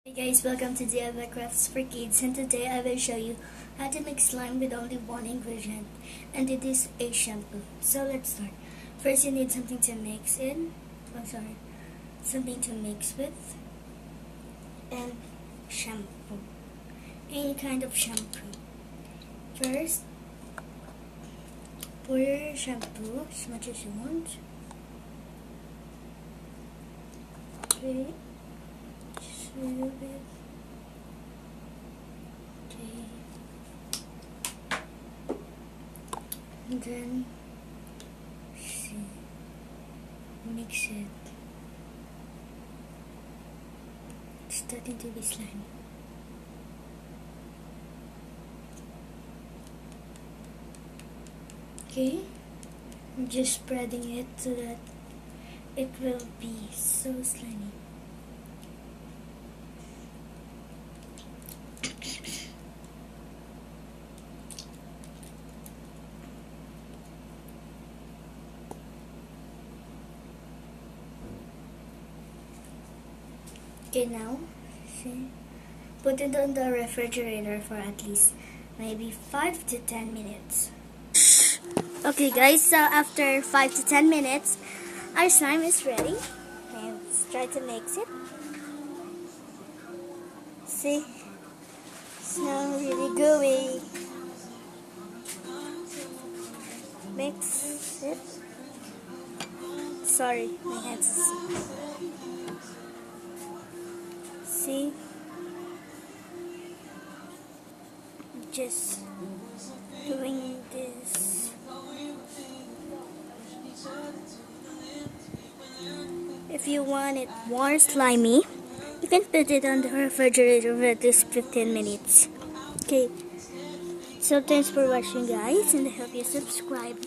Hey guys, welcome to DIY Crafts for Kids, and today I will show you how to make slime with only one ingredient, and it is a shampoo. So let's start. First you need something to mix something to mix with, and shampoo. Any kind of shampoo. First, pour your shampoo as much as you want. Okay. Just a little bit. Okay. And then mix it. It's starting to be slimy. Okay. I'm just spreading it so that it will be so slimy. Okay, now put it on the refrigerator for at least maybe 5 to 10 minutes. Okay guys, so after 5 to 10 minutes our slime is ready. Okay, let's try to mix it. See, it's now really gooey. Mix it. Sorry, my hands are sick. See, just doing this. If you want it more slimy, you can put it on the refrigerator for at least 15 minutes. Okay, so thanks for watching guys, and I hope you subscribe.